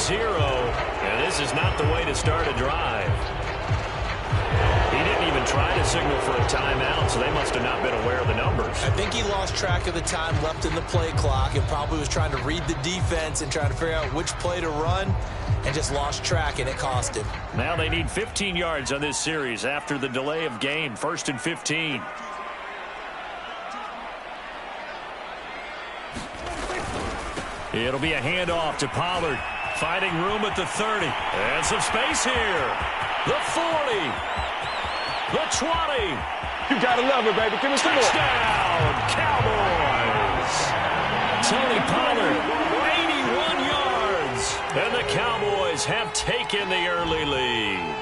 0, and this is not the way to start a drive. He didn't even try to signal for a timeout, so they must have not been aware of the numbers. I think he lost track of the time left in the play clock and probably was trying to read the defense and trying to figure out which play to run and just lost track, and it cost him. Now they need 15 yards on this series after the delay of game. 1st and 15. It'll be a handoff to Pollard. Finding room at the 30. And some space here. The 40. The 20. You gotta love it, baby. Give me some more. Touchdown, Cowboys. Tony Pollard, 81 yards. And the Cowboys have taken the early lead.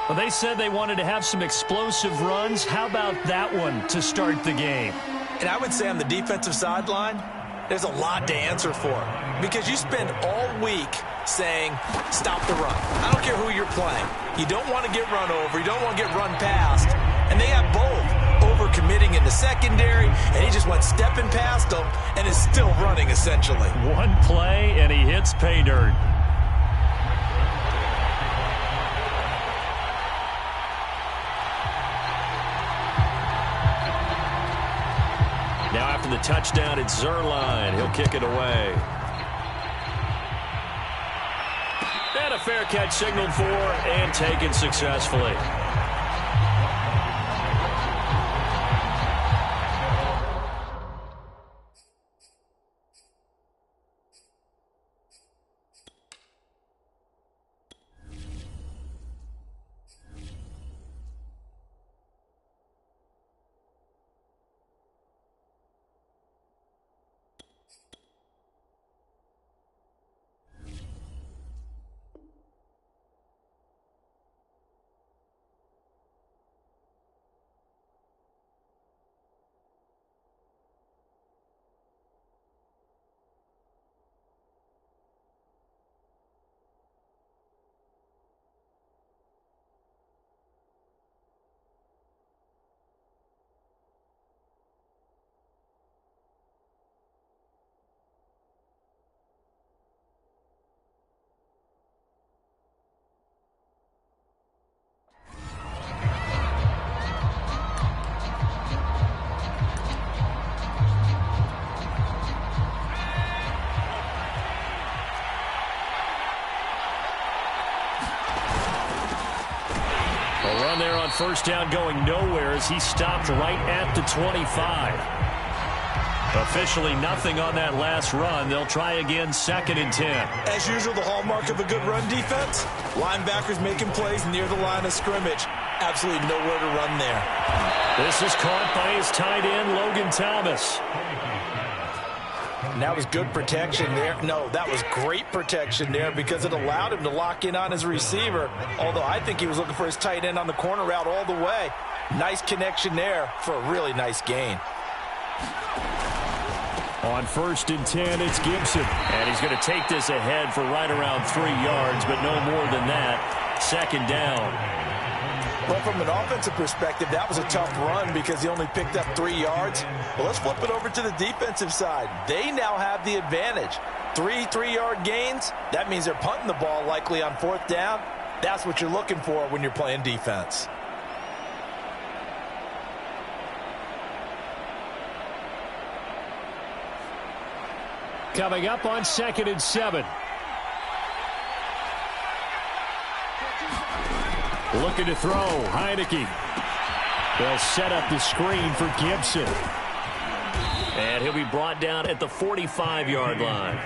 Well, they said they wanted to have some explosive runs. How about that one to start the game? And I would say on the defensive sideline, there's a lot to answer for. Because you spend all week saying, stop the run. I don't care who you're playing. You don't want to get run over. You don't want to get run past. And they have both. Over-committing in the secondary, and he just went stepping past them and is still running, essentially. One play, and he hits pay dirt. Now after the touchdown, it's Zerline. He'll kick it away. And a fair catch signaled for and taken successfully. There on first down going nowhere as he stopped right at the 25. Officially nothing on that last run. They'll try again 2nd and 10. As usual, the hallmark of a good run defense, linebackers making plays near the line of scrimmage. Absolutely nowhere to run there. This is caught by his tight end, Logan Thomas. And that was good protection there. No, that was great protection there because it allowed him to lock in on his receiver, although I think he was looking for his tight end on the corner route all the way. Nice connection there for a really nice gain. On 1st and 10, it's Gibson. And he's going to take this ahead for right around 3 yards, but no more than that. 2nd down. But from an offensive perspective, that was a tough run because he only picked up 3 yards. Well, let's flip it over to the defensive side. They now have the advantage. 3 3-yard gains. That means they're punting the ball likely on 4th down. That's what you're looking for when you're playing defense. Coming up on 2nd and 7. Looking to throw, Heineke. They'll set up the screen for Gibson. And he'll be brought down at the 45-yard line.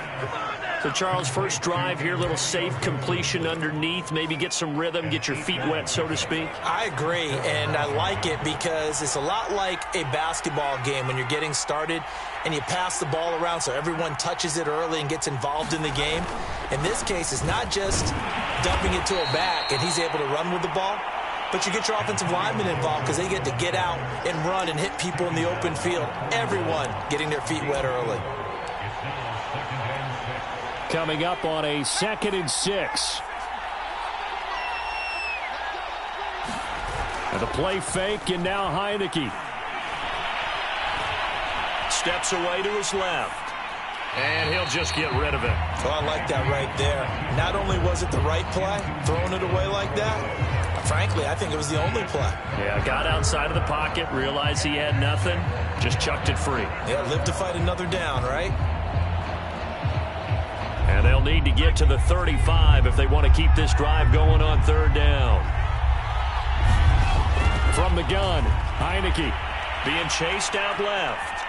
So, Charles, first drive here, little safe completion underneath. Maybe get some rhythm, get your feet wet, so to speak. I agree, and I like it because it's a lot like a basketball game when you're getting started and you pass the ball around so everyone touches it early and gets involved in the game. In this case, it's not just dumping it to a back and he's able to run with the ball, but you get your offensive linemen involved because they get to get out and run and hit people in the open field. Everyone getting their feet wet early. Coming up on a 2nd and 6. And the play fake, and now Heineke. Steps away to his left. And he'll just get rid of it. Oh, I like that right there. Not only was it the right play, throwing it away like that, frankly, I think it was the only play. Yeah, got outside of the pocket, realized he had nothing, just chucked it free. Yeah, live to fight another down, right? And they'll need to get to the 35 if they want to keep this drive going on third down. From the gun, Heineke being chased out left.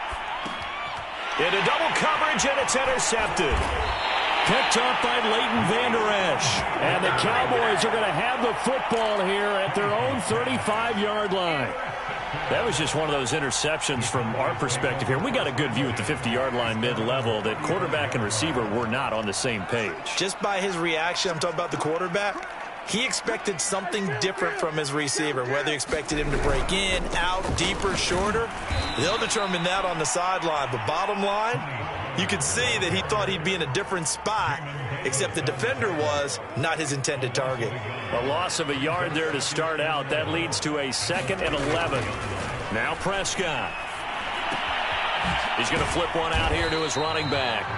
Into double coverage, and it's intercepted. Picked up by Leighton Vander Esch. And the Cowboys are going to have the football here at their own 35-yard line. That was just one of those interceptions from our perspective here. We got a good view at the 50-yard line mid-level that quarterback and receiver were not on the same page. Just by his reaction, I'm talking about the quarterback, he expected something different from his receiver. Whether he expected him to break in, out, deeper, shorter, they'll determine that on the sideline. But bottom line, you could see that he thought he'd be in a different spot, except the defender was not his intended target. A loss of a yard there to start out. That leads to a 2nd and 11. Now Prescott. He's going to flip one out here to his running back.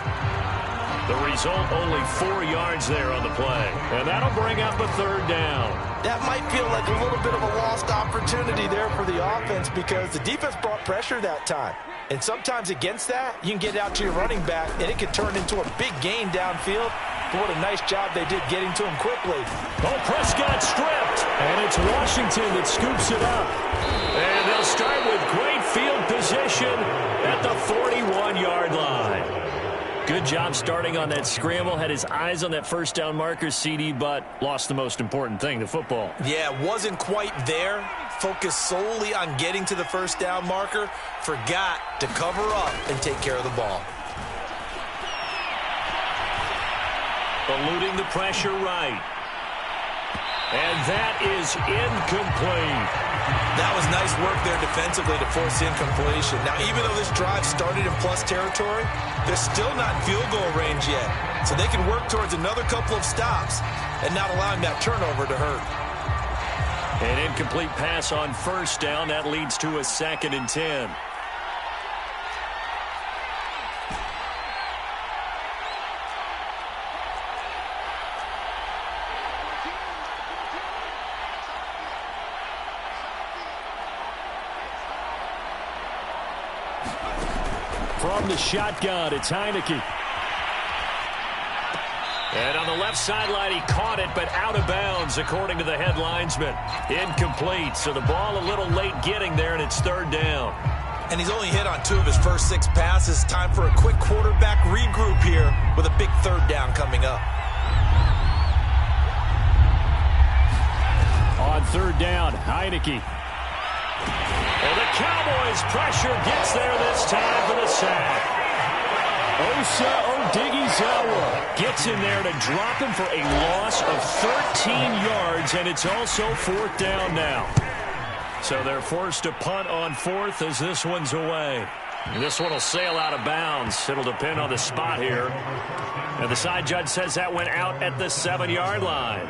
The result, only 4 yards there on the play. And that'll bring up a third down. That might feel like a little bit of a lost opportunity there for the offense because the defense brought pressure that time. And sometimes against that, you can get out to your running back, and it could turn into a big gain downfield. But what a nice job they did getting to him quickly. Oh, Prescott stripped. And it's Washington that scoops it up. And they'll start with great field position at the 41-yard line. Good job starting on that scramble. Had his eyes on that first down marker, CD, but lost the most important thing, the football. Yeah, wasn't quite there. Focused solely on getting to the first down marker. Forgot to cover up and take care of the ball. Eluding the pressure right. And that is incomplete. That was nice work there defensively to force incompletion. Now, even though this drive started in plus territory, they're still not in field goal range yet. So they can work towards another couple of stops and not allowing that turnover to hurt. An incomplete pass on first down. That leads to a 2nd and 10. From the shotgun, it's Heineke. And on the left sideline, he caught it, but out of bounds, according to the head linesman. Incomplete, so the ball a little late getting there, and it's third down. And he's only hit on 2 of his first 6 passes. Time for a quick quarterback regroup here with a big third down coming up. On third down, Heineke. And the Cowboys' pressure gets there this time for the sack. Osa Odighizuwa gets in there to drop him for a loss of 13 yards, and it's also 4th down now. So they're forced to punt on 4th as this one's away. And this one will sail out of bounds. It'll depend on the spot here. And the side judge says that went out at the 7-yard line.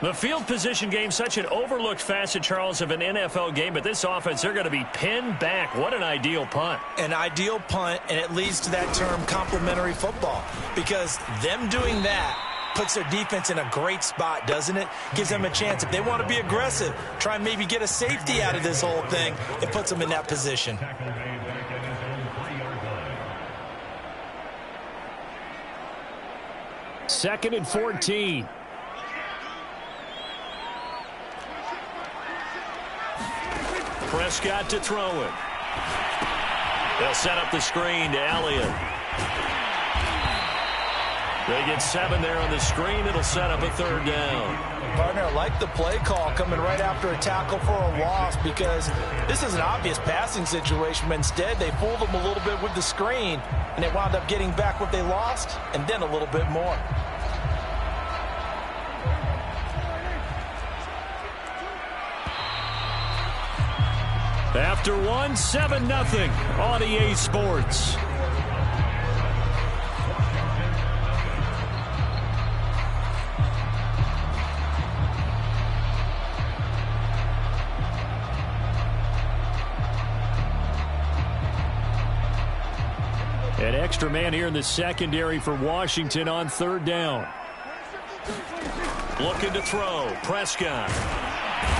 The field position game, such an overlooked facet, Charles, of an NFL game, but this offense, they're going to be pinned back. What an ideal punt. An ideal punt, and it leads to that term complementary football, because them doing that puts their defense in a great spot, doesn't it? Gives them a chance. If they want to be aggressive, try and maybe get a safety out of this whole thing, it puts them in that position. Second and 14. Prescott to throw it. They'll set up the screen to Elliott. They get 7 there on the screen. It'll set up a third down. Partner, I like the play call coming right after a tackle for a loss, because this is an obvious passing situation, but instead they fooled them a little bit with the screen, and they wound up getting back what they lost and then a little bit more. After one, 7-0 on EA Sports. An extra man here in the secondary for Washington on third down. Looking to throw. Prescott.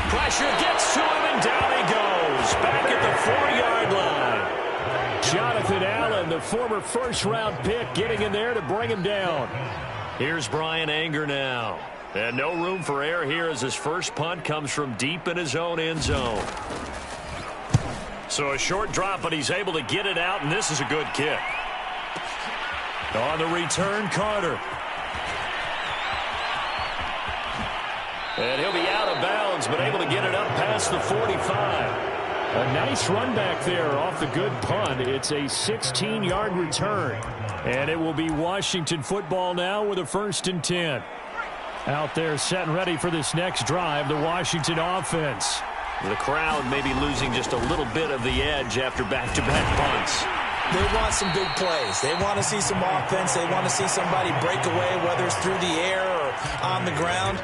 Pressure gets to him, and down he goes. Back at the 4-yard line. Jonathan Allen, the former first-round pick, getting in there to bring him down. Here's Brian Anger now. And no room for error here as his first punt comes from deep in his own end zone. So a short drop, but he's able to get it out, and this is a good kick. On the return, Carter. And he'll be out of bounds, but able to get it up past the 45. A nice run back there off the good punt. It's a 16-yard return. And it will be Washington football now with a 1st and 10. Out there set and ready for this next drive, the Washington offense. The crowd may be losing just a little bit of the edge after back-to-back punts. They want some big plays. They want to see some offense. They want to see somebody break away, whether it's through the air or on the ground.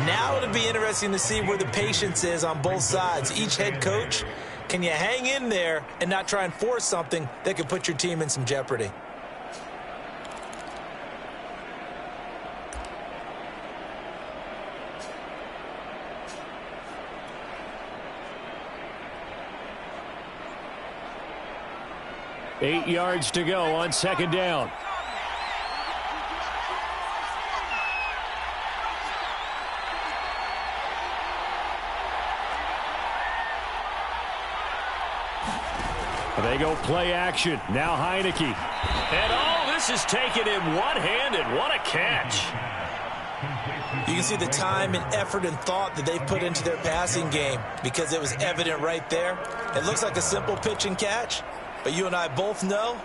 Now it'll be interesting to see where the patience is on both sides. Each head coach, can you hang in there and not try and force something that could put your team in some jeopardy? Eight yards to go on second down. They go play action. Now Heineke. And this is taken in one-handed. What a catch. You can see the time and effort and thought that they put into their passing game because it was evident right there. It looks like a simple pitch and catch. But you and I both know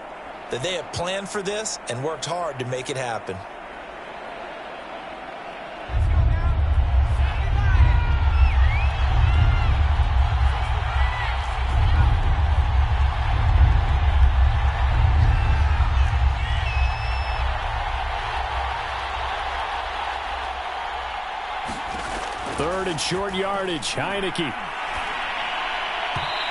that they have planned for this and worked hard to make it happen. Third and short yardage, Heineke.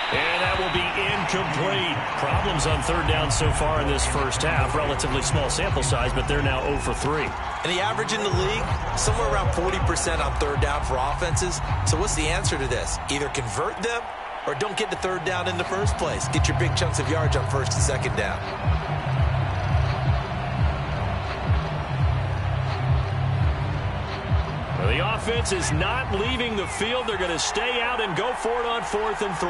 And that will be incomplete. Problems on third down so far in this first half. Relatively small sample size, but they're now 0 for 3. And the average in the league, somewhere around 40% on third down for offenses. So what's the answer to this? Either convert them or don't get to third down in the first place. Get your big chunks of yards on first and second down. Well, the offense is not leaving the field. They're going to stay out and go for it on 4th and 3.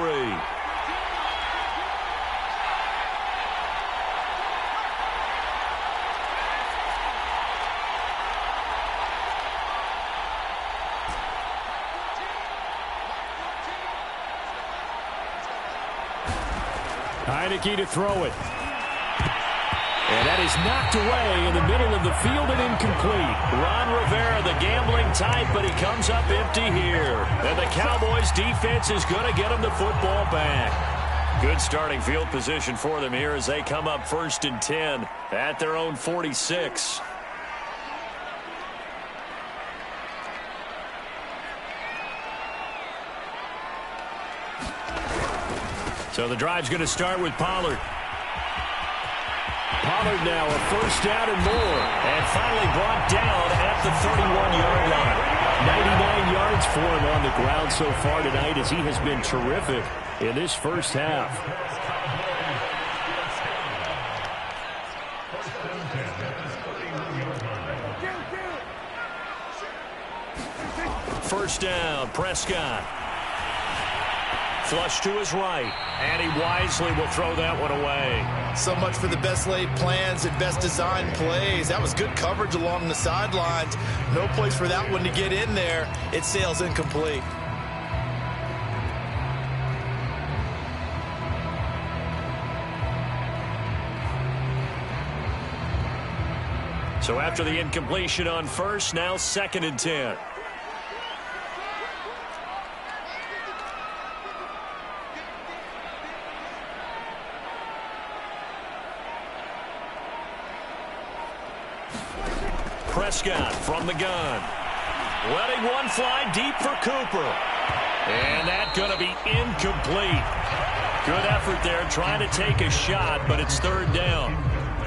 Heineke to throw it. And that is knocked away in the middle of the field and incomplete. Ron Rivera, the gambling type, but he comes up empty here. And the Cowboys defense is going to get him the football back. Good starting field position for them here as they come up 1st and 10 at their own 46. So the drive's going to start with Pollard. Pollard now a 1st down and more. And finally brought down at the 31-yard line. 99 yards for him on the ground so far tonight as he has been terrific in this first half. First down, Prescott. Flush to his right, and he wisely will throw that one away. So much for the best laid plans and best designed plays. That was good coverage along the sidelines. No place for that one to get in there. It sails incomplete. So after the incompletion on first, now 2nd and 10. Prescott from the gun. Letting one fly deep for Cooper. And that's going to be incomplete. Good effort there trying to take a shot, but it's 3rd down.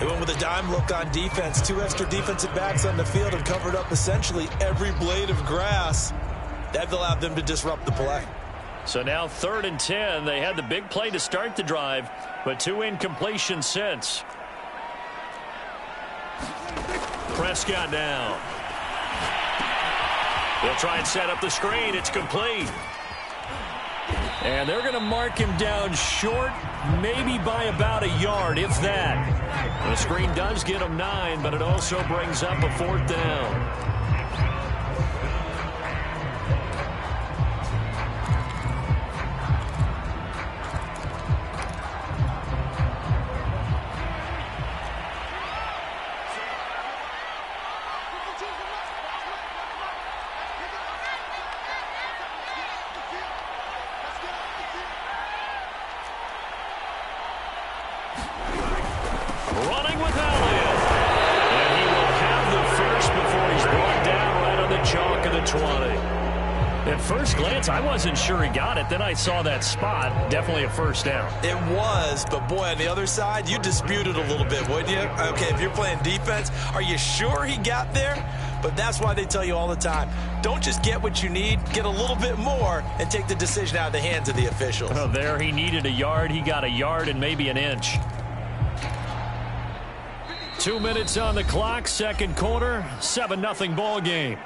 They went with a dime look on defense. 2 extra defensive backs on the field and covered up essentially every blade of grass. That allowed them to disrupt the play. So now 3rd and 10. They had the big play to start the drive, but 2 incompletions since. Prescott now. They'll try and set up the screen. It's complete. And they're going to mark him down short, maybe by about a yard, if that. The screen does get him 9, but it also brings up a 4th down. Running with Elliott. And he will have the first before he's brought down right on the chalk of the 20. At first glance, I wasn't sure he got it. Then I saw that spot. Definitely a first down. It was, but boy, on the other side, you dispute it a little bit, wouldn't you? Okay, if you're playing defense, are you sure he got there? But that's why they tell you all the time, don't just get what you need, get a little bit more, and take the decision out of the hands of the officials. Oh, there he needed a yard. He got a yard and maybe an inch. 2 minutes on the clock, second quarter, 7-0 ball game.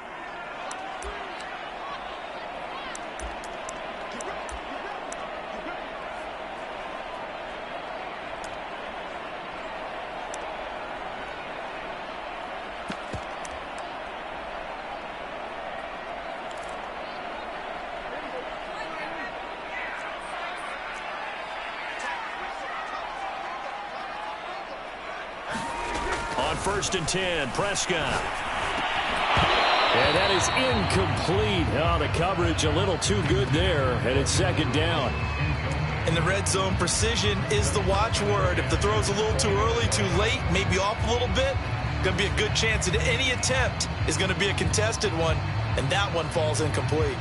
On 1st and 10, Prescott. And that is incomplete. Oh, the coverage a little too good there, and it's 2nd down. In the red zone, precision is the watchword. If the throw's a little too early, too late, maybe off a little bit, going to be a good chance that any attempt is going to be a contested one, and that one falls incomplete.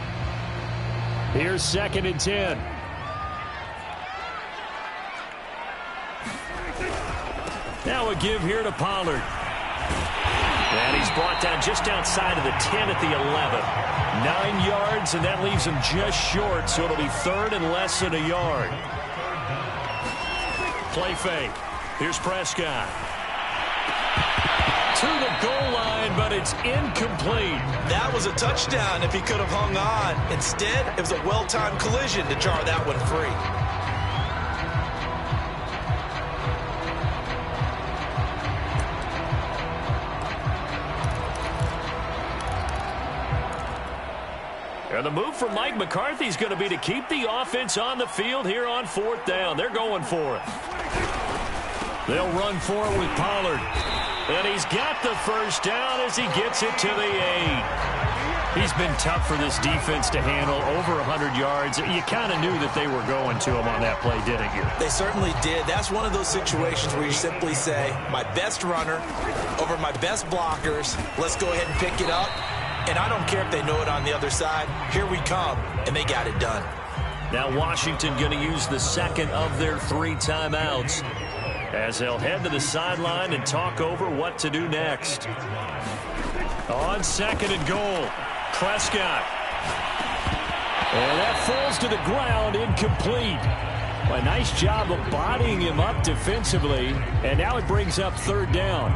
Here's 2nd and 10. Now a give here to Pollard. And he's brought down just outside of the 10 at the 11. 9 yards, and that leaves him just short, so it'll be 3rd and less than a yard. Play fake. Here's Prescott. To the goal line, but it's incomplete. That was a touchdown if he could have hung on. Instead, it was a well-timed collision to jar that one free. And the move from Mike McCarthy is going to be to keep the offense on the field here on 4th down. They're going for it. They'll run for it with Pollard. And he's got the first down as he gets it to the 8. He's been tough for this defense to handle, over 100 yards. You kind of knew that they were going to him on that play, didn't you? They certainly did. That's one of those situations where you simply say, my best runner over my best blockers. Let's go ahead and pick it up. And I don't care if they know it on the other side. Here we come, and they got it done. Now Washington going to use the 2nd of their 3 timeouts as they'll head to the sideline and talk over what to do next. On 2nd and goal, Prescott. And that falls to the ground, incomplete. Well, a nice job of bodying him up defensively, and now it brings up 3rd down.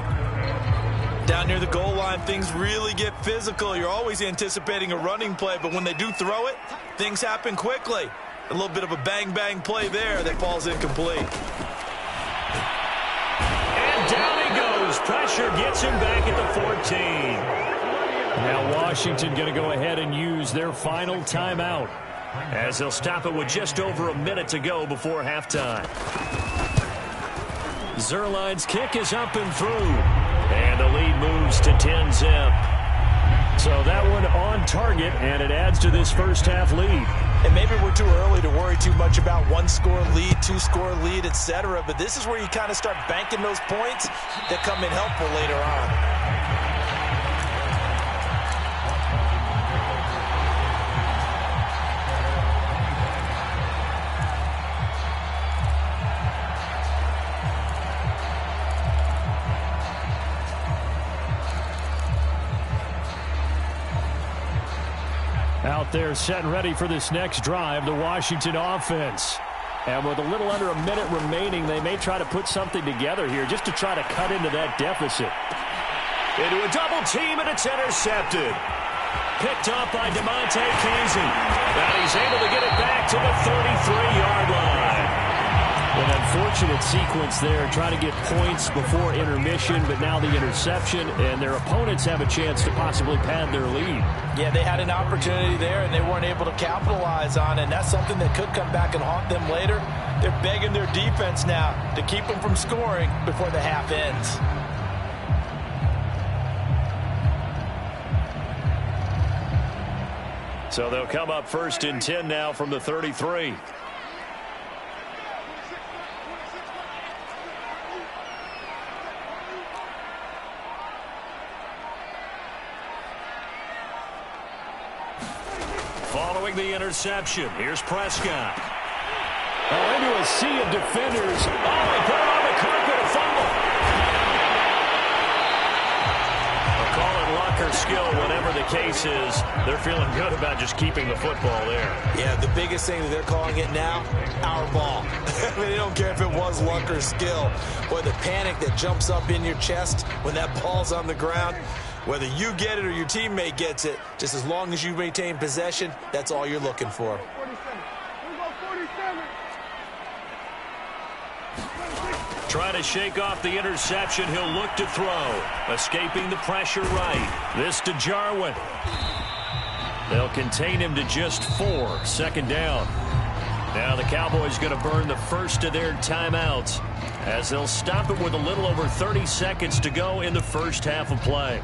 Down near the goal line, things really get physical. You're always anticipating a running play, but when they do throw it, things happen quickly. A little bit of a bang-bang play there that falls incomplete. And down he goes. Pressure gets him back at the 14. Now Washington going to go ahead and use their final timeout as they'll stop it with just over a minute to go before halftime. Zerline's kick is up and through. And the lead moves to 10-zip. So that one on target, and it adds to this first half lead. And maybe we're too early to worry too much about 1-score lead, 2-score lead, etc. But this is where you kind of start banking those points that come in helpful later on. out there setting ready for this next drive, the Washington offense. And with a little under a minute remaining, they may try to put something together here just to try to cut into that deficit. Into a double team, and it's intercepted. Picked up by DeMonte Casey. And he's able to get it back to the 33-yard line. An unfortunate sequence there, trying to get points before intermission, but now the interception, and their opponents have a chance to possibly pad their lead. Yeah, they had an opportunity there, and they weren't able to capitalize on it, and that's something that could come back and haunt them later. They're begging their defense now to keep them from scoring before the half ends. So they'll come up 1st and 10 now from the 33. Following the interception, here's Prescott. Into a sea of defenders. Oh, he put it on the carpet, a fumble. They'll call it luck or skill, whatever the case is. They're feeling good about just keeping the football there. Yeah, the biggest thing that they're calling it now, our ball. I mean, they don't care if it was luck or skill. Boy, the panic that jumps up in your chest when that ball's on the ground, whether you get it or your teammate gets it, just as long as you maintain possession, that's all you're looking for. Trying to shake off the interception. He'll look to throw. Escaping the pressure right. This to Jarwin. They'll contain him to just 4. 2nd down. Now the Cowboys going to burn the first of their timeouts as they'll stop it with a little over 30 seconds to go in the first half of play.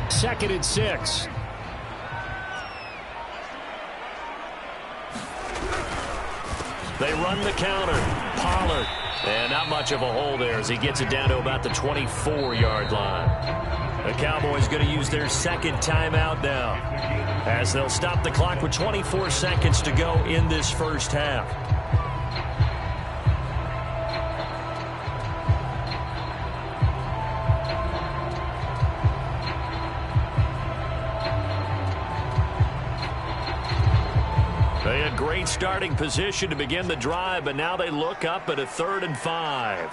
Second and 6. They run the counter. Pollard. And not much of a hole there as he gets it down to about the 24-yard line. The Cowboys going to use their 2nd timeout now as they'll stop the clock with 24 seconds to go in this first half. They had great starting position to begin the drive, but now they look up at a 3rd and 5.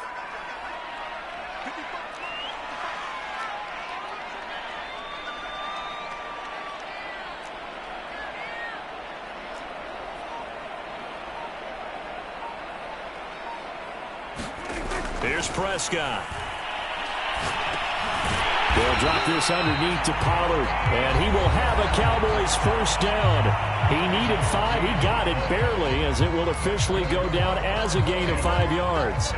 Here's Prescott. They'll drop this underneath to Pollard, and he will have a Cowboys first down. He needed 5. He got it barely, as it will officially go down as a gain of 5 yards.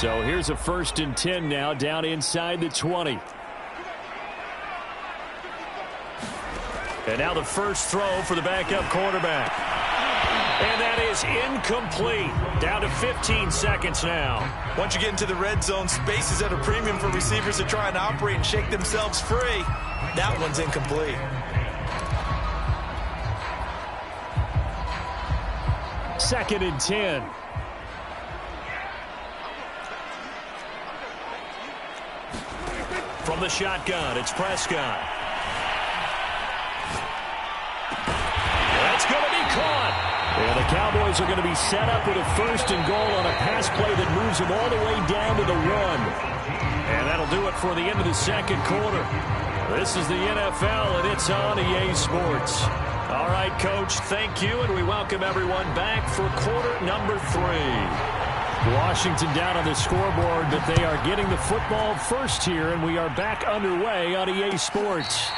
So here's a 1st and 10 now, down inside the 20. And now the first throw for the backup quarterback. And that is incomplete. Down to 15 seconds now. Once you get into the red zone, space is at a premium for receivers to try and operate and shake themselves free. That one's incomplete. Second and 10. From the shotgun, it's Prescott. That's going to be caught. And the Cowboys are going to be set up with a 1st and goal on a pass play that moves them all the way down to the 1. And that'll do it for the end of the 2nd quarter. This is the NFL, and it's on EA Sports. All right, Coach, thank you, and we welcome everyone back for quarter number 3. Washington down on the scoreboard, but they are getting the football first here, and we are back underway on EA Sports.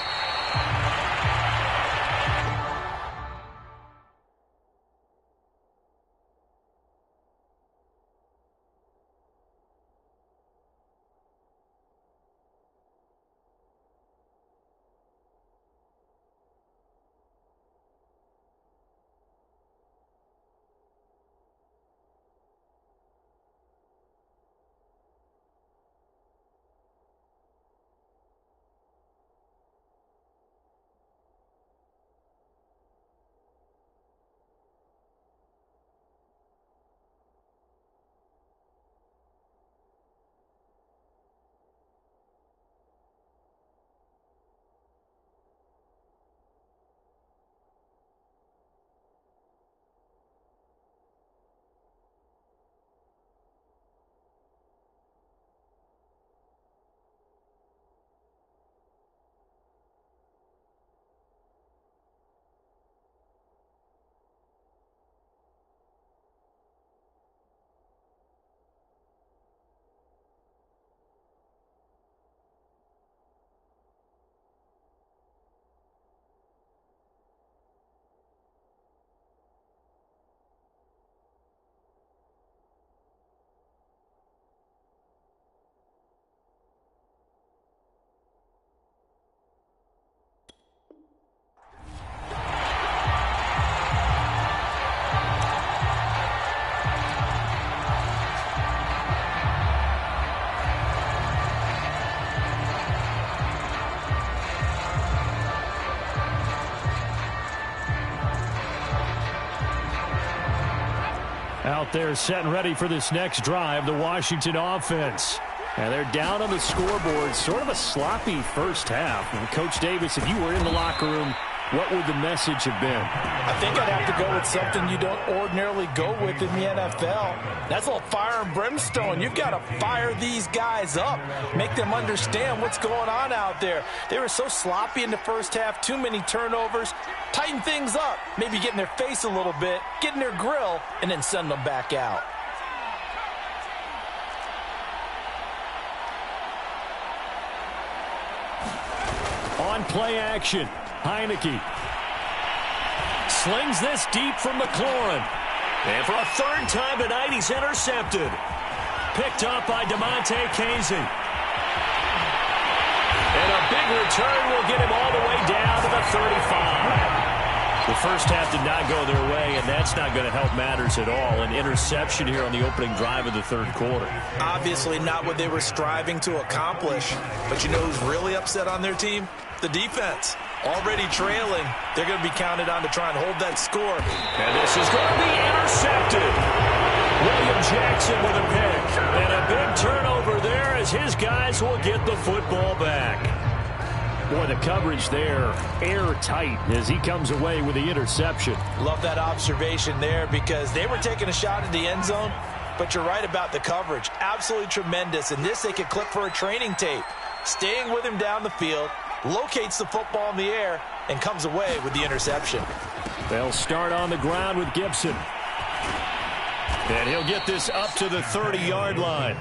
Out there setting ready for this next drive, the Washington offense. And they're down on the scoreboard. Sort of a sloppy first half. And Coach Davis, if you were in the locker room, what would the message have been? I think I'd have to go with something you don't ordinarily go with in the NFL. That's a little fire and brimstone. You've got to fire these guys up. Make them understand what's going on out there. They were so sloppy in the first half. Too many turnovers. Tighten things up. Maybe get in their face a little bit. Get in their grill. And then send them back out. On play action, Heineke slings this deep from McLaurin. And for a third time tonight, he's intercepted. Picked up by DeMonte Casey. And a big return will get him all the way down to the 35. The first half did not go their way, and that's not going to help matters at all. An interception here on the opening drive of the third quarter. Obviously not what they were striving to accomplish. But you know who's really upset on their team? The defense. Already trailing. They're going to be counted on to try and hold that score. And this is going to be intercepted. William Jackson with a pick. And a big turnover there as his guys will get the football back. Boy, the coverage there, airtight as he comes away with the interception. Love that observation there because they were taking a shot at the end zone, but you're right about the coverage. Absolutely tremendous. And this they could clip for a training tape. Staying with him down the field, locates the football in the air, and comes away with the interception. They'll start on the ground with Gibson. And he'll get this up to the 30-yard line.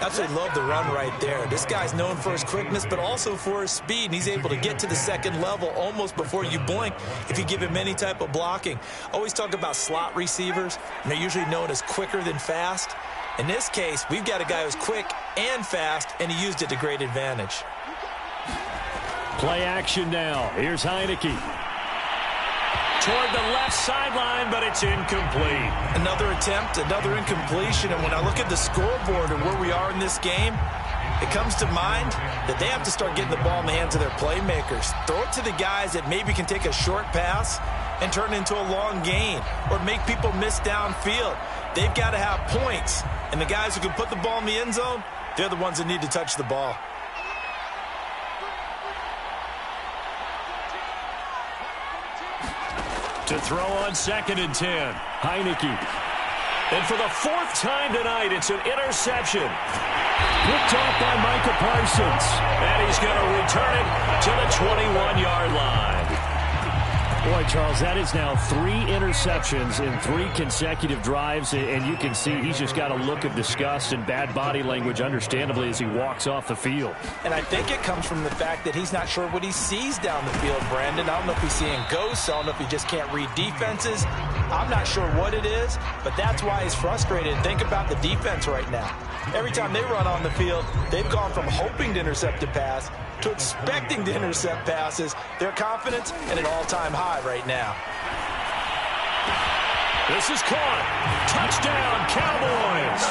Absolutely love the run right there. This guy's known for his quickness, but also for his speed. And he's able to get to the second level almost before you blink if you give him any type of blocking. Always talk about slot receivers, and they're usually known as quicker than fast. In this case, we've got a guy who's quick and fast, and he used it to great advantage. Play action now. Here's Heineke. Toward the left sideline, but it's incomplete. Another attempt, another incompletion. And when I look at the scoreboard and where we are in this game, it comes to mind that they have to start getting the ball in the hands of their playmakers. Throw it to the guys that maybe can take a short pass and turn it into a long gain or make people miss downfield. They've got to have points. And the guys who can put the ball in the end zone, they're the ones that need to touch the ball. To throw on 2nd and 10. Heineke. And for the fourth time tonight, it's an interception. Picked off by Micah Parsons. And he's going to return it to the 21-yard line. Boy, Charles, that is now 3 interceptions in 3 consecutive drives, and you can see he's just got a look of disgust and bad body language, understandably, as he walks off the field. And I think it comes from the fact that he's not sure what he sees down the field, Brandon. I don't know if he's seeing ghosts. I don't know if he just can't read defenses. I'm not sure what it is, but that's why he's frustrated. Think about the defense right now. Every time they run on the field, they've gone from hoping to intercept a pass to expecting to intercept passes. Their confidence at an all-time high right now. This is caught. Touchdown, Cowboys.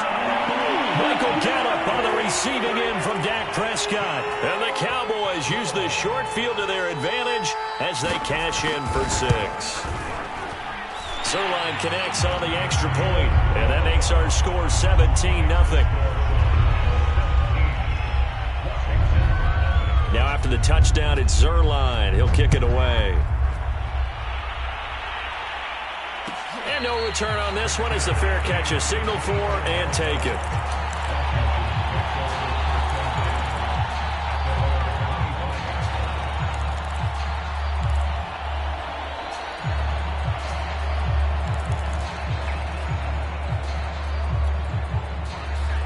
Michael Gallup on the receiving end from Dak Prescott. And the Cowboys use the short field to their advantage as they cash in for 6. Zerline connects on the extra point, and that makes our score 17-0. Now after the touchdown, it's Zerline. He'll kick it away. And no return on this one as the fair catch is signaled for and taken.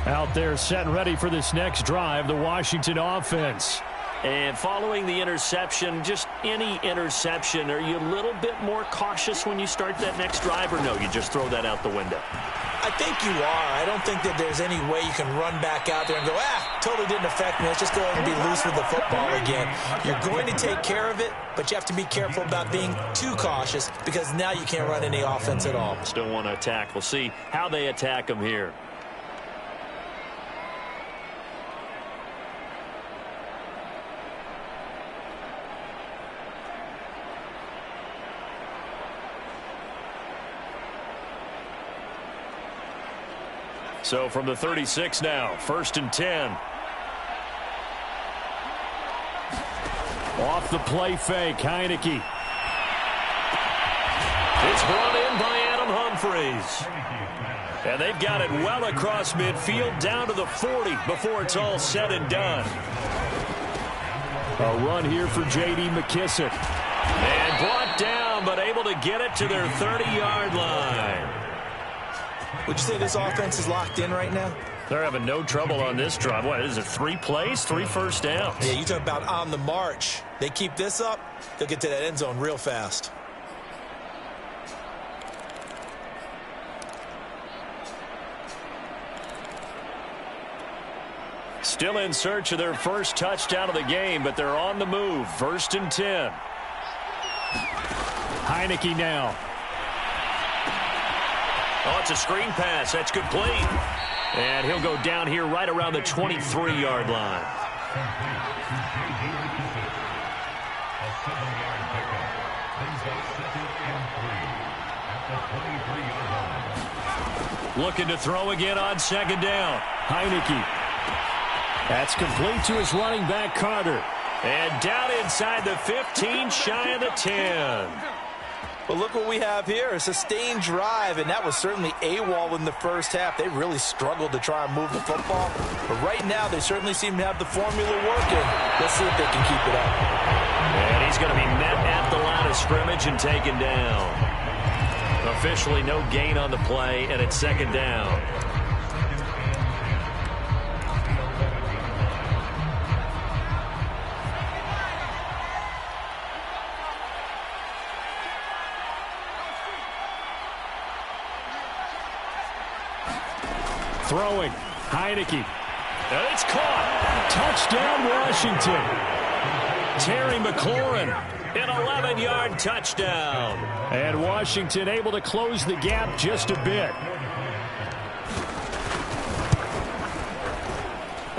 Out there set and ready for this next drive, the Washington offense. And following the interception, just any interception, are you a little bit more cautious when you start that next drive, or no, you just throw that out the window? I think you are. I don't think that there's any way you can run back out there and go, totally didn't affect me. Let's just go ahead and be loose with the football again. You're going to take care of it, but you have to be careful about being too cautious because now you can't run any offense at all. Still want to attack. We'll see how they attack them here. So from the 36 now, 1st and 10. Off the play fake, Heineke. It's brought in by Adam Humphries. And they've got it well across midfield down to the 40 before it's all said and done. A run here for J.D. McKissick. And brought down, but able to get it to their 30-yard line. Would you say this offense is locked in right now? They're having no trouble on this drive. What is it, 3 plays, 3 first downs? Yeah, you talk about on the march. They keep this up, they'll get to that end zone real fast. Still in search of their first touchdown of the game, but they're on the move. 1st and 10. Heineke now. Oh, it's a screen pass. That's complete. And he'll go down here right around the 23-yard line. Looking to throw again on 2nd down. Heineke. That's complete to his running back, Carter. And down inside the 15, shy of the 10. But look what we have here, a sustained drive, and that was certainly AWOL in the first half. They really struggled to try and move the football. But right now, they certainly seem to have the formula working. Let's see if they can keep it up. And he's going to be met at the line of scrimmage and taken down. Officially no gain on the play, and it's 2nd down. Throwing. Heineke. And it's caught. Touchdown, Washington. Terry McLaurin, an 11-yard touchdown. And Washington able to close the gap just a bit.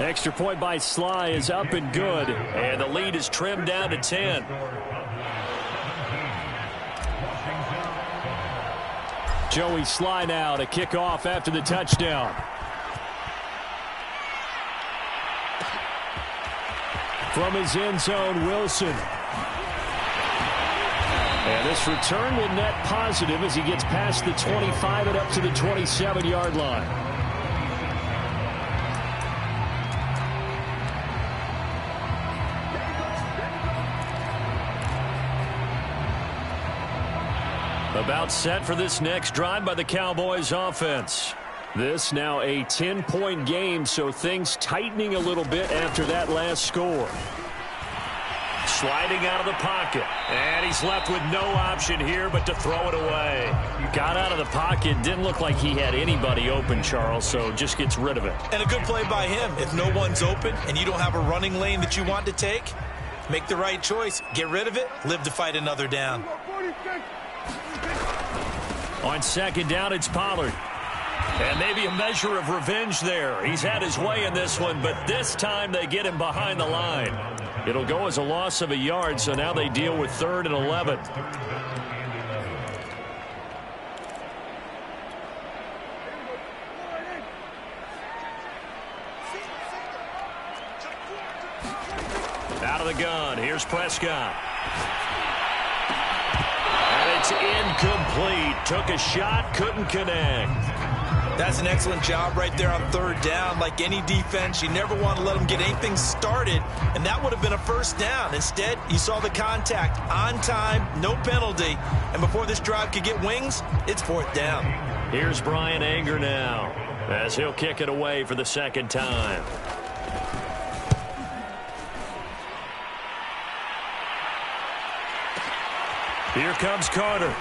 Extra point by Sly is up and good. And the lead is trimmed down to 10. Joey Sly now to kick off after the touchdown. From his end zone, Wilson. And this return will net positive as he gets past the 25 and up to the 27-yard line. About set for this next drive by the Cowboys offense. This now a 10-point game, so things tightening a little bit after that last score. Sliding out of the pocket. And he's left with no option here but to throw it away. Got out of the pocket. Didn't look like he had anybody open, Charles, so just gets rid of it. And a good play by him. If no one's open and you don't have a running lane that you want to take, make the right choice. Get rid of it. Live to fight another down. On 2nd down, it's Pollard. And maybe a measure of revenge there. He's had his way in this one, but this time they get him behind the line. It'll go as a loss of a yard, so now they deal with 3rd and 11. Out of the gun, here's Prescott. And it's incomplete. Took a shot, couldn't connect. That's an excellent job right there on 3rd down. Like any defense, you never want to let them get anything started, and that would have been a 1st down. Instead, you saw the contact on time, no penalty, and before this drive could get wings, it's 4th down. Here's Brian Anger now as he'll kick it away for the 2nd time. Here comes Carter.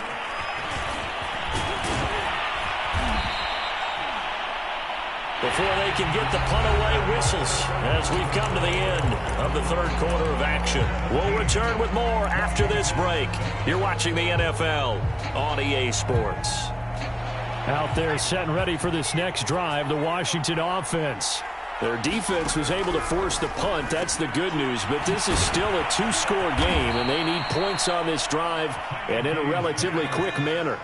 Before they can get the punt away, whistles as we've come to the end of the 3rd quarter of action. We'll return with more after this break. You're watching the NFL on EA Sports. Out there set and ready for this next drive, the Washington offense. Their defense was able to force the punt. That's the good news, but this is still a 2-score game, and they need points on this drive and in a relatively quick manner.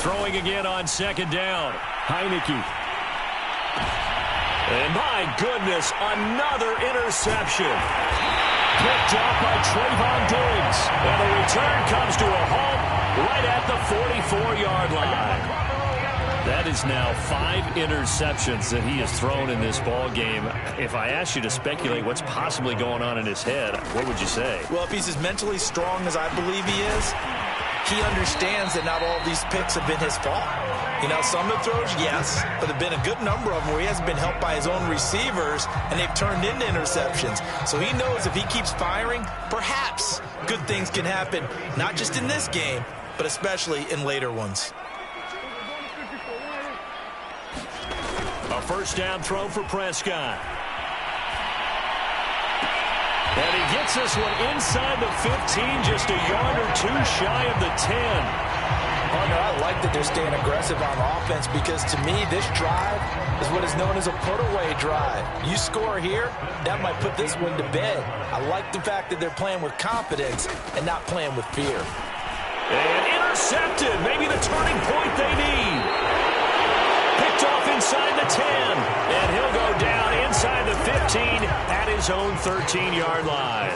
Throwing again on second down. Heineke. And my goodness, another interception. Picked off by Trayvon Diggs. And the return comes to a halt right at the 44-yard line. That is now 5 interceptions that he has thrown in this ball game. If I asked you to speculate what's possibly going on in his head, what would you say? Well, if he's as mentally strong as I believe he is, he understands that not all of these picks have been his fault. You know, some of the throws, yes, but there have been a good number of them where he hasn't been helped by his own receivers, and they've turned into interceptions. So he knows if he keeps firing, perhaps good things can happen, not just in this game, but especially in later ones. A first down throw for Prescott. And he gets this one inside the 15, just a yard or two shy of the 10. Partner, I like that they're staying aggressive on offense because, to me, this drive is what is known as a put-away drive. You score here, that might put this one to bed. I like the fact that they're playing with confidence and not playing with fear. And intercepted, maybe the turning point they need. Picked off inside the 10, and he'll go down inside the 15 at his own 13-yard line.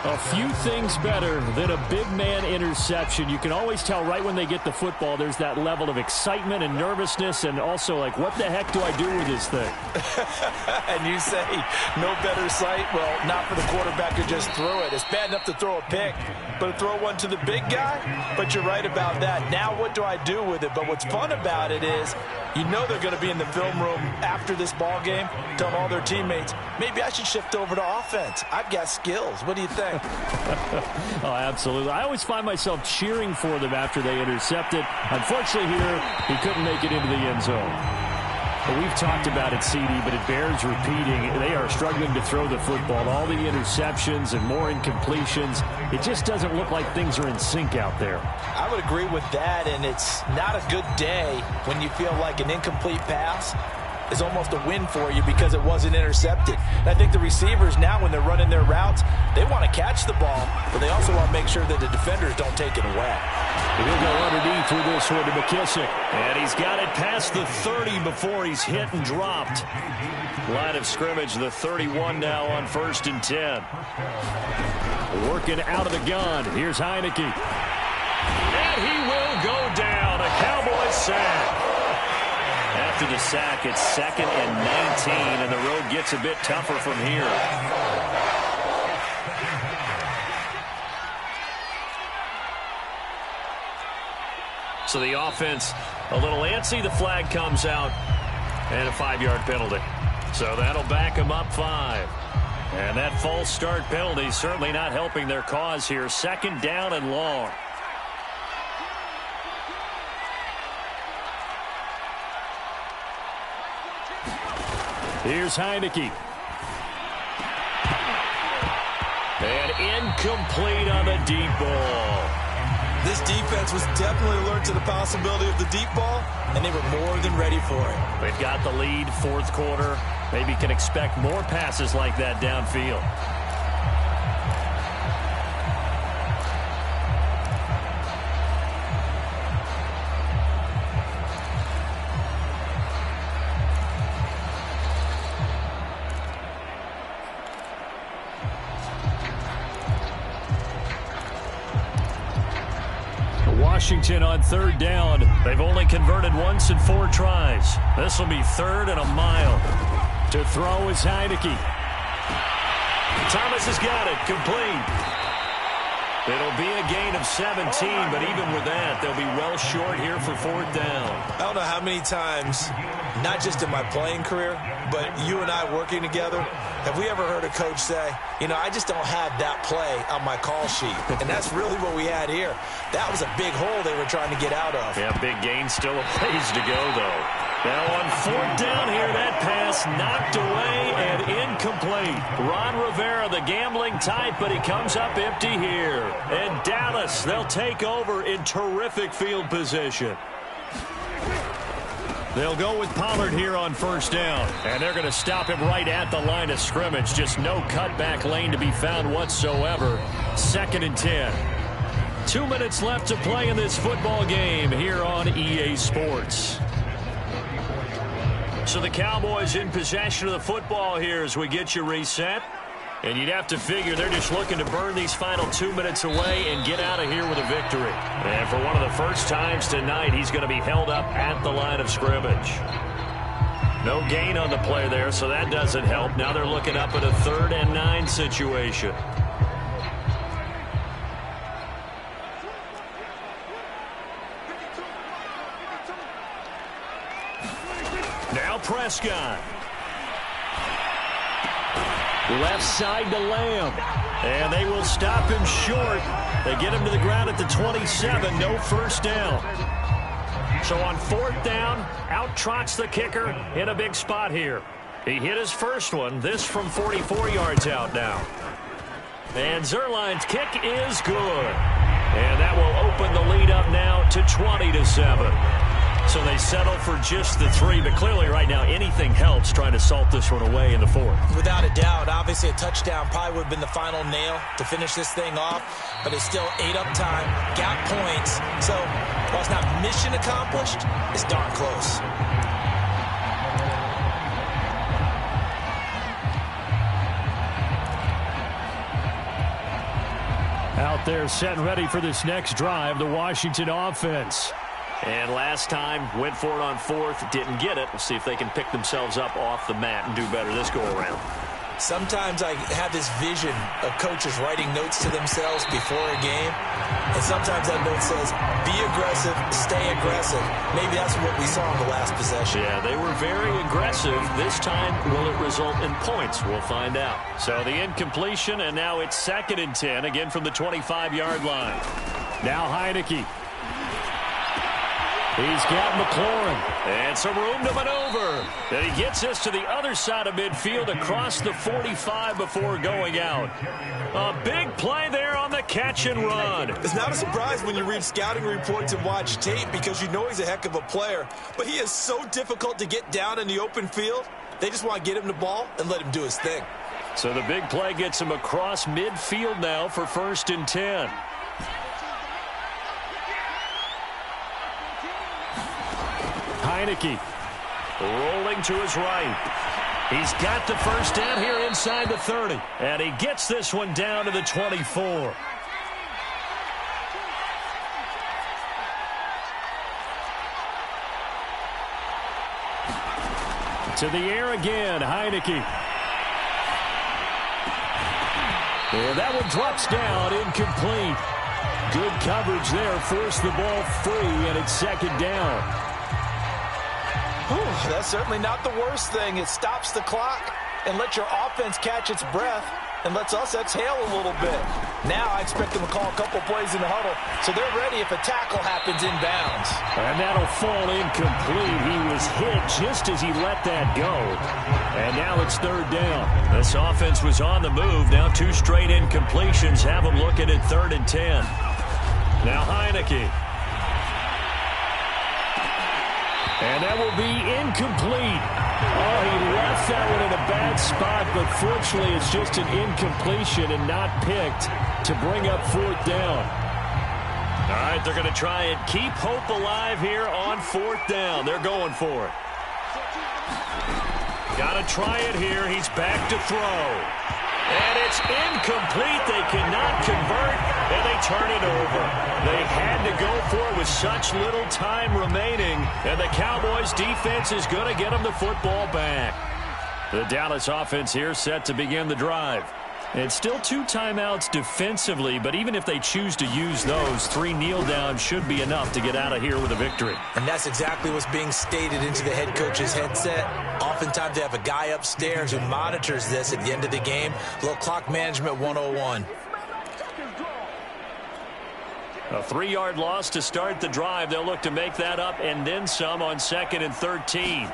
A few things better than a big man interception. You can always tell right when they get the football, there's that level of excitement and nervousness, and also like, what the heck do I do with this thing? And you say, no better sight? Well, not for the quarterback to just throw it. It's bad enough to throw a pick, but to throw one to the big guy? But you're right about that. Now what do I do with it? But what's fun about it is, you know they're going to be in the film room after this ball game, telling all their teammates, maybe I should shift over to offense. I've got skills. What do you think? Oh, absolutely. I always find myself cheering for them after they intercept it. Unfortunately here, he couldn't make it into the end zone. Well, we've talked about it, CD, but it bears repeating. They are struggling to throw the football. All the interceptions and more incompletions. It just doesn't look like things are in sync out there. I would agree with that, and it's not a good day when you feel like an incomplete pass is almost a win for you because it wasn't intercepted. And I think the receivers now, when they're running their routes, they want to catch the ball, but they also want to make sure that the defenders don't take it away. He'll go underneath with this one to McKissick. And he's got it past the 30 before he's hit and dropped. Line of scrimmage, the 31 now on 1st and 10. Working out of the gun. Here's Heineke. And he will go down. A Cowboys sack. After the sack, it's 2nd and 19, and the road gets a bit tougher from here. So the offense a little antsy. The flag comes out, and a 5-yard penalty. So that'll back them up 5. And that false start penalty certainly not helping their cause here. 2nd down and long. Here's Heineke. And incomplete on the deep ball. This defense was definitely alert to the possibility of the deep ball, and they were more than ready for it. They've got the lead, 4th quarter. Maybe can expect more passes like that downfield. Washington on 3rd down. They've only converted once in 4 tries. This will be 3rd and a mile. To throw is Heineke. Thomas has got it. Complete. It'll be a gain of 17, but even with that, they'll be well short here for 4th down. I don't know how many times, not just in my playing career, but you and I working together, have we ever heard a coach say, you know, I just don't have that play on my call sheet. And that's really what we had here. That was a big hole they were trying to get out of. Yeah, big gain, still a ways to go, though. Now on 4th down here, that pass knocked away and incomplete. Ron Rivera, the gambling type, but he comes up empty here. And Dallas, they'll take over in terrific field position. They'll go with Pollard here on 1st down. And they're going to stop him right at the line of scrimmage. Just no cutback lane to be found whatsoever. 2nd and 10. 2 minutes left to play in this football game here on EA Sports. So the Cowboys in possession of the football here as we get you reset. And you'd have to figure they're just looking to burn these final 2 minutes away and get out of here with a victory. And for one of the first times tonight, he's going to be held up at the line of scrimmage. No gain on the play there, so that doesn't help. Now they're looking up at a 3rd and 9 situation. Now Prescott. Left side to Lamb. And they will stop him short. They get him to the ground at the 27. No first down. So on 4th down, out trots the kicker in a big spot here. He hit his first one. This from 44 yards out now. And Zerline's kick is good. And that will open the lead up now to 20-7. So they settle for just the 3, but clearly right now anything helps trying to salt this one away in the 4th. Without a doubt, obviously a touchdown probably would have been the final nail to finish this thing off, but it's still 8 up time, got points. So while it's not mission accomplished, it's darn close. Out there set and ready for this next drive, the Washington offense. And last time, went for it on 4th, didn't get it. We'll see if they can pick themselves up off the mat and do better this go-around. Sometimes I have this vision of coaches writing notes to themselves before a game, and sometimes that note says, be aggressive, stay aggressive. Maybe that's what we saw in the last possession. Yeah, they were very aggressive. This time, will it result in points? We'll find out. So the incompletion, and now it's 2nd and 10, again from the 25-yard line. Now Heineke. He's got McLaurin. And some room to maneuver. And he gets us to the other side of midfield across the 45 before going out. A big play there on the catch and run. It's not a surprise when you read scouting reports and watch tape because you know he's a heck of a player. But he is so difficult to get down in the open field. They just want to get him the ball and let him do his thing. So the big play gets him across midfield now for 1st and 10. Heineke rolling to his right. He's got the first down here inside the 30. And he gets this one down to the 24. To the air again, Heineke. And that one drops down, incomplete. Good coverage there, forced the ball free, and it's 2nd down. That's certainly not the worst thing. It stops the clock and lets your offense catch its breath and lets us exhale a little bit. Now I expect them to call a couple plays in the huddle, so they're ready if a tackle happens inbounds. And that'll fall incomplete. He was hit just as he let that go. And now it's 3rd down. This offense was on the move. Now 2 straight incompletions have them looking at 3rd and 10. Now Heineke. And that will be incomplete. Oh, he left that one in a bad spot, but fortunately it's just an incompletion and not picked to bring up 4th down. All right, they're going to try and keep hope alive here on 4th down. They're going for it. Got to try it here. He's back to throw. And it's incomplete. They cannot convert, and they turn it over. They had to go for it with such little time remaining, and the Cowboys' defense is going to get them the football back. The Dallas offense here set to begin the drive. It's still 2 timeouts defensively, but even if they choose to use those, 3 kneel downs should be enough to get out of here with a victory. And that's exactly what's being stated into the head coach's headset. Oftentimes they have a guy upstairs who monitors this at the end of the game. A little clock management 101. A 3-yard loss to start the drive. They'll look to make that up and then some on 2nd and 13.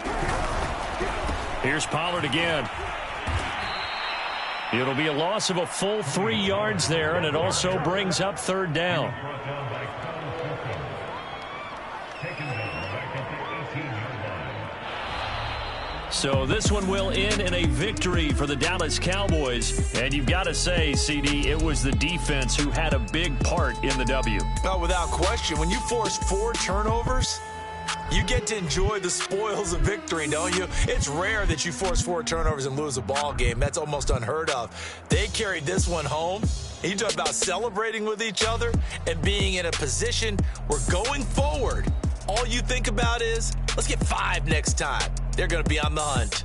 Here's Pollard again. It'll be a loss of a full 3 yards there, and it also brings up 3rd down. So this one will end in a victory for the Dallas Cowboys. And you've got to say, CD, it was the defense who had a big part in the W. Oh, without question. When you force 4 turnovers, you get to enjoy the spoils of victory, don't you? It's rare that you force 4 turnovers and lose a ball game. That's almost unheard of. They carried this one home. You talk about celebrating with each other and being in a position where going forward, all you think about is, let's get 5 next time. They're going to be on the hunt.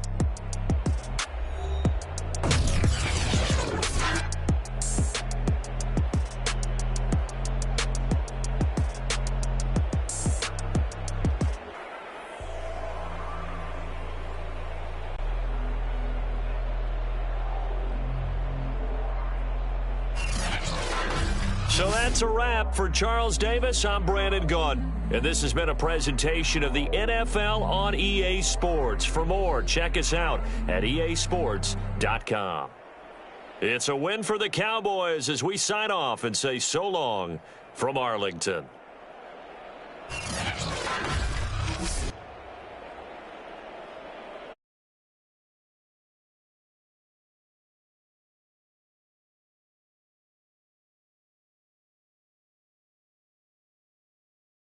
So that's a wrap for Charles Davis. I'm Brandon Gunn. And this has been a presentation of the NFL on EA Sports. For more, check us out at easports.com. It's a win for the Cowboys as we sign off and say so long from Arlington.